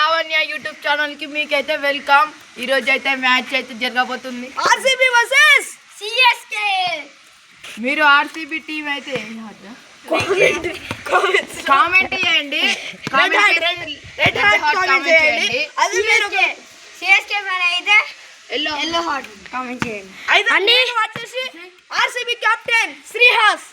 Lavanya YouTube channel కి మీకైతే welcome. ఈ రోజు అయితే మ్యాచ్ అయితే జరగబోతుంది ఆర్సీబీ వర్సెస్ సిఎస్కే. మీరు ఆర్సీబీ టీం అయితే కామెంట్ చేయండి. అది మీరు సిఎస్కే ఫ్యాన్ అయితే ఎల్లో హార్ట్ కామెంట్ చేయండి. అన్ని వచ్చేసి ఆర్సీబీ కెప్టెన్ శ్రీహాస్.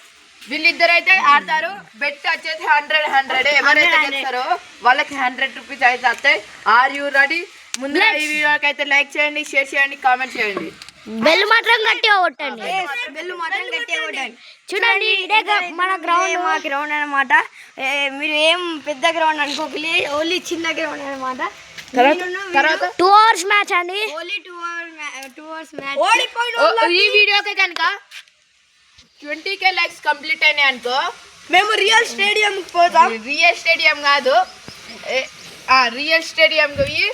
వీళ్ళిద్దరు అయితే ఆడతారు. బెట్ వచ్చేసి 100 ఎవరైతే గెలుస్తారో వాళ్ళకి 100 రూపీస్ అయితే వస్తాయి. Are you ready? ముందుగా ఈ వీడియోకి అయితే లైక్ చేయండి, షేర్ చేయండి, కామెంట్ చేయండి. బెల్ మాత్రం గట్టిగా కొట్టండి. చూడండి ఇదే మన గ్రౌండ్ అన్నమాట. మీరు ఏం పెద్ద గ్రౌండ్ అనుకోకలే, ఓన్లీ చిన్న గ్రౌండ్ అన్నమాట. తర్వాత 2 hours మ్యాచ్ అండి. Only 2 hours match. ఈ వీడియోకి కనుక 20K లైక్స్ కంప్లీట్ అయినాయి అనుకో, మేము రియల్ స్టేడియం పోతాం. రియల్ స్టేడియం కాదు, రియల్ స్టేడియం పోయి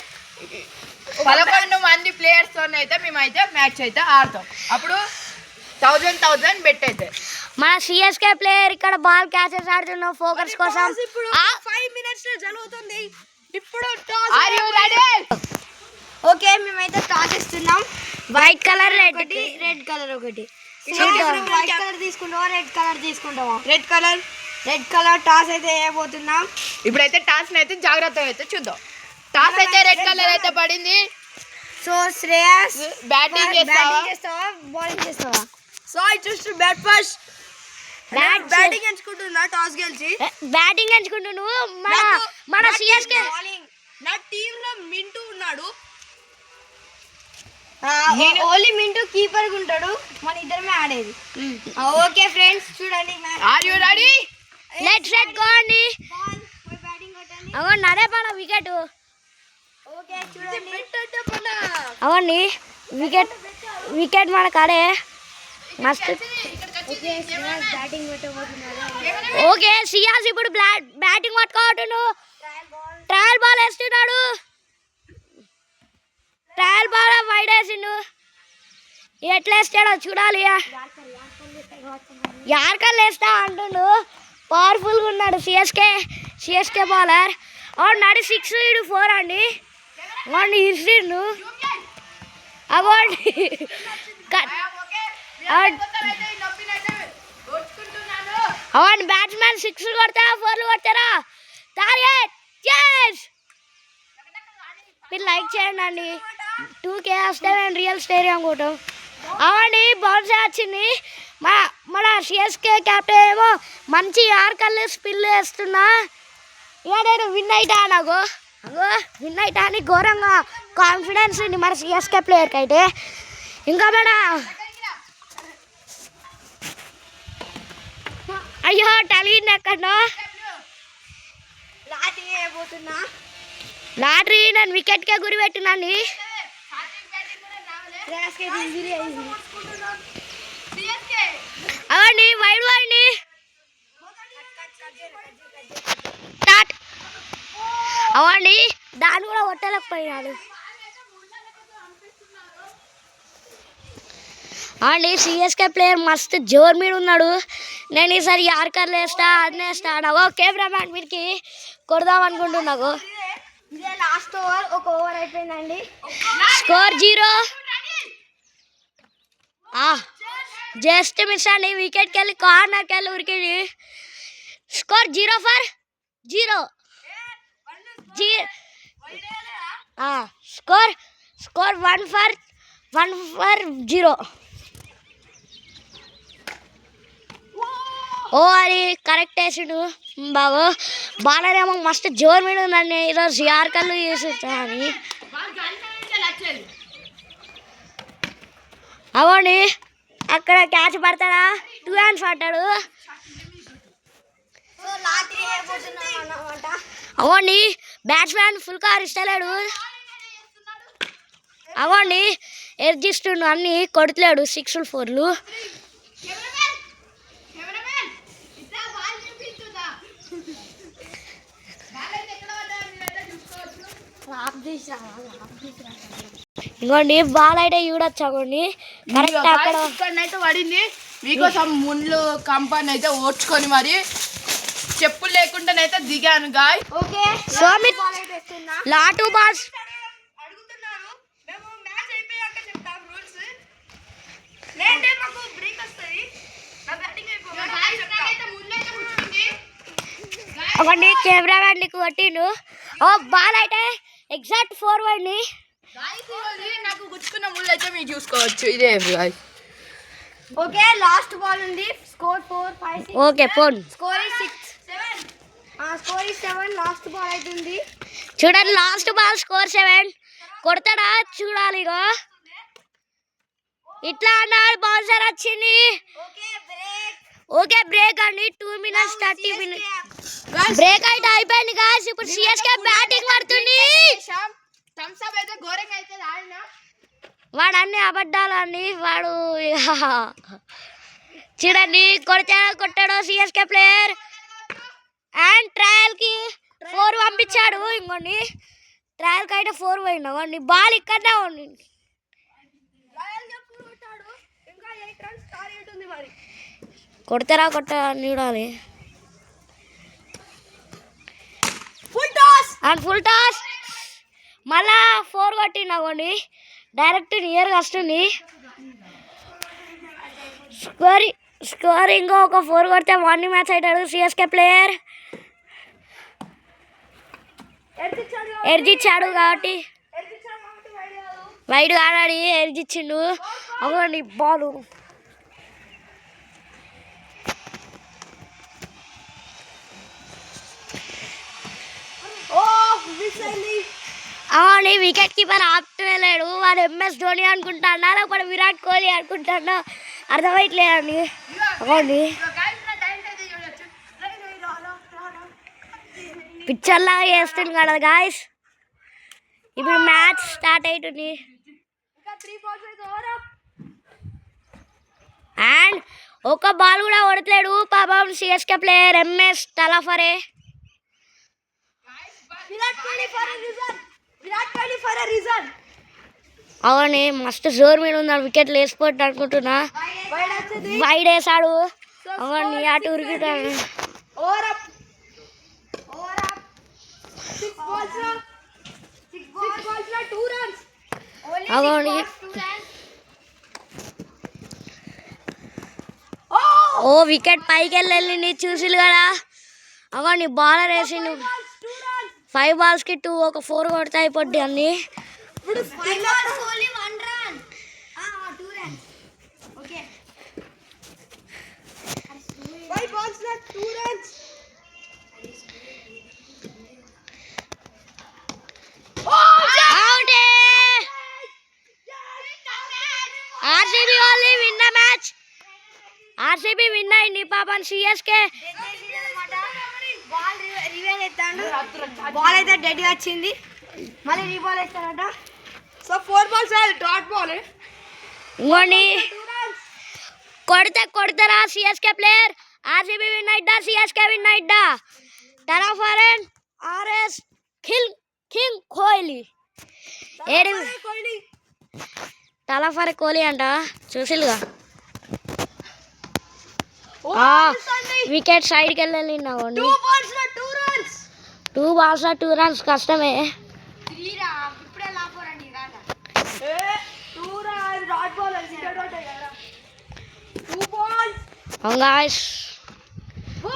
11 మంది ప్లేయర్స్ తో అయితే మేమైతే మ్యాచ్ అయితే ఆడతాం. అప్పుడు 1000 బెట్ అయితే. మన సిఎస్కే ప్లేయర్ ఇక్కడ బాల్ క్యాచెస్ ఆడుతున్నాం ఫోకస్ కోసం. 5 minutes లో జరుగుతుంది. ఇప్పుడు ఆర్ యు రెడీ? ఓకే, మేమైతే టాస్ ఇస్తున్నాం. వైట్ కలర్ రెడ్ కలర్ ఒకటి. వైట్ కలర్ తీసుకుంటావా, రెడ్ కలర్ తీసుకుంటావా? రెడ్ కలర్ టాస్ అయితే వేయబోతున్నాం. ఇప్పుడైతే టాస్ అయితే జాగ్రత్తగా అయితే చూద్దాం. టాస్ అయితే రెడ్ కలర్ అయితే పడింది. సో శ్రేయస్ బ్యాటింగ్ చేస్తావా బౌలింగ్ చేస్తావా? So I choose to bat first. Batting ఎంచుకుంటున్నా టాస్ గెలిచి. బ్యాటింగ్ ఎంచుకుంటూ నువ్వు మన సిఎస్కే నా టీమ్ లో మింటూ ఉన్నాడు. ఓన్లీ మింటూ కీపర్ ఉంటాడు. మన ఇద్దరమే ఆడేది. ఓకే ఫ్రెండ్స్, చూడండి. Are you ready? Let's go అండి. అవ్వండి అదే పడ వికెట్. ఓకే చూడండి. అవ్వండి వికెట్ మన కాడే మస్తు. ఓకే సియాస్ ఇప్పుడు బ్యాటింగ్ పట్టుకోవట్టు. ట్రయల్ బాల్ వేస్తున్నాడు. ట్రయల్ బాల్ వైడ్ వేసిండు. ఎట్లా వేస్తాడో చూడాలి. యార్కర్ వేస్తా అంటుండు. పవర్ఫుల్గా ఉన్నాడు సిఎస్కే బౌలర్. అవునాడు 6 ఇడు 4 అండి. వాడిని ఇరిసిండు. అవ్వండి అవును బ్యాట్స్మెన్ 6 కొడతారా 4 కొడతారా? టార్గెట్ చేస్. మీరు లైక్ చేయండి అండి. 2K వస్తే నేను రియల్ స్టేడియం కొట్టాం. అవండి బౌన్స్ వచ్చింది. మన సిఎస్కే క్యాప్టెన్ ఏమో మంచి ఆర్కర్లు స్పిల్ వేస్తున్నా. ఇక నేను విన్ అయితా నాకు విన్ అయితా అని ఘోరంగా కాన్ఫిడెన్స్ ఉంది మన సిఎస్కే ప్లేయర్కి అయితే. ఇంకా మన అయ్యో టలిగింది ఎక్కడో లాటరీ. నేను వికెట్కే గురి పెట్టినాన్ని. అవండి వైడ్ వాడిని అవండి దాన్ని కూడా కొట్టలేకపోయినాడు. అండి సిఎస్కే ప్లేయర్ మస్తు జోర్ మీద ఉన్నాడు. నేను ఈసారి యార్కర్లు వేస్తా అన్నీ వేస్తా. నాకు కెమెరామ్యాన్ మీదకి కొడదాం అనుకుంటున్నాకు. ఇదే లాస్ట్ ఓవర్. ఒక ఓవర్ అయిపోయిందండి. స్కోర్ 0. జస్ట్ మిస్ అండి. వికెట్కి వెళ్ళి కార్నర్కి వెళ్ళి ఉరికింది. Score 0 for 0. Score 1 for 0. ఓ అది కరెక్ట్ వేసిండు బాబు. బాలర్ ఏమో మస్తు జోర్ మీద ఉందండి. ఈరోజు యార్కర్లు చేసేస్తా అని. అవ్వండి అక్కడ క్యాచ్ పడతాడా? 2 hands పట్టాడు. అవ్వండి బ్యాట్స్మెన్ ఫుల్ కార్ ఇస్తలేడు. అవ్వండి ఎర్జిస్తుండు. అన్ని కొడుతలేడు 6 4. ఇంకోండి బాల్ అయితే చూడొచ్చాకోండి కరెక్ట్ అక్కడ పడింది. మీకోసం ముళ్ళు కంపని అయితే ఓడ్చుకొని మరి చెప్పులు లేకుండానైతే దిగాను గాయ్. ఓకే సో లా 2 balls. అడుగుతున్నాను మేము మ్యాచ్ అయిపోయాక చెప్తాం రూల్స్ లేదంటే మాకు బ్రేక్ వస్తుంది నా బ్యాటింగ్ అవ్వండి కెమెరా మ్యాన్ నీకు కొట్టిండు. బాల్ అయితే ఎగ్జాక్ట్ 4 పడింది. నాకు గుచ్చుకున్న ముళ్ళు అయితే మీరు చూసుకోవచ్చు. ఇదే ఓకే లాస్ట్ బాల్ ఉంది score 4 5 6 okay phone score is 6 7 score is 7 last ball అవుతుంది చూడండి లాస్ట్ బాల్ స్కోర్ 7 కొడతాడా చూడాలి. ఇగో ఇట్లా అన్నాడు బౌన్సర్ వచ్చింది. ఓకే బ్రేక్ అండి 2 minutes 30 minutes బ్రేక్ అయితే అయిపోయింది గాయ్స్. ఇప్పుడు సిఎస్కే బ్యాటింగ్ పడుతుంది. థమ్స్ అప్ అయితే ఘోరంగా అయితే ఆడిన వాడు అన్ని అబద్ధాలు అండి. వాడు చూడండి కొట్టాడు సిఎస్కే ప్లేయర్ అండ్ ట్రయల్ కి 4 పంపించాడు. ఇంకోండి ట్రయల్ కి అయితే 4 పోయింది. బాల్ ఇక్కడనే ఉంది. ఇంకా 8 runs టార్గెట్ ఉంది మరి కొడతారా చూడాలి. ఫుల్ టాస్ మళ్ళా 4 కొట్టిండి. డైరెక్ట్ నియర్ వస్తుంది. స్కోరింగ్ ఒక 4 కొడితే 1 మ్యాచ్ అవుతాడు సిఎస్కే ప్లేయర్. ఎర్జిచ్చాడు కాబట్టి వైడ్ ఆడాడి ఎర్జిచ్చిండు. అవ్వండి బాలు అవును వికెట్ కీపర్ ఆపుతూ వెళ్ళాడు. వాడు ఎంఎస్ ధోని అనుకుంటాడా లేకపోతే విరాట్ కోహ్లీ అనుకుంటాడా అర్థమయ్యట్లేదండి. అవునండి పిక్చర్ లాగా చేస్తుంది కదా గాయస్. ఇప్పుడు మ్యాచ్ స్టార్ట్ అవుతుంది అండ్ ఒక బాల్ కూడా కొడతలేడు పాపం సిఎస్కే ప్లేయర్ ఎంఎస్ తలఫరే. అవునే మస్తు జోర్ మీద ఉంది. వికెట్లు వేసిపోట్టు అనుకుంటున్నా. వైడ్ వేసాడు. అవును అటు ఉరికిటాడు. అవును ఓ వికెట్ పైకి వెళ్ళింది చూసి కదా. అవును బౌలర్ వేసిండు 5 balls కి 2 ఒక 4 కొడితే అయిపోద్ది అన్ని. RCB only win the match. RCB win అయింది పాపం సిఎస్కే. బాల్ అయితే డెడ్ వచ్చింది మళ్ళీ రీబాల్ వేస్తారట. సో 4 balls డాట్ బాల్ ఇంకోండి కొడతారా సిఎస్కే ప్లేయర్. ఆర్సీబీ విన్ అయిద్దా సిఎస్కే విన్ అయిద్దా. టరాఫరెన్ ఆర్ఎస్ కింగ్ కోహ్లీ తలఫరే కోహ్లీ అంట చూసిలుగా. వికెట్ సైడ్కి వెళ్ళి 2 balls 2 runs కష్టమే.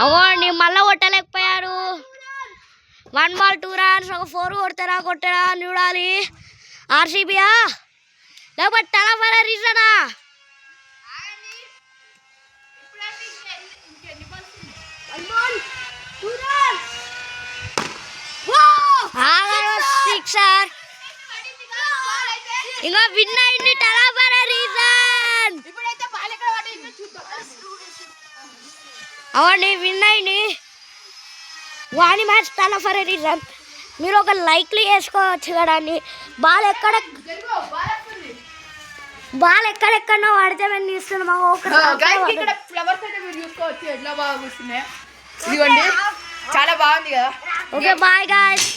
అవునండి మళ్ళా కొట్టలేకపోయాడు. 1 ball 2 runs ఒక 4 కొడతారా చూడాలి. ఆర్సీబీయా లేకపోతే తలఫరే రీజనా. సిక్సర్ ఇంకా విన్ అయింది తలఫరే రీజన్. అవునండి విన్ అయింది వాణి మ్యాచ్ తలఫరే రీజన్. మీరు ఒక లైక్లు వేసుకోవచ్చు కదండి. బాల్ ఎక్కడెక్కడో పడితే మేము తీస్తున్నాం. ఇక్కడ ఫ్లవర్స్ అయితే మీరు చూసుకోవచ్చు ఎట్లా బాగా కూర్చున్నాయి. ఇదిగోండి చాలా బాగుంది కదా. Okay bye guys.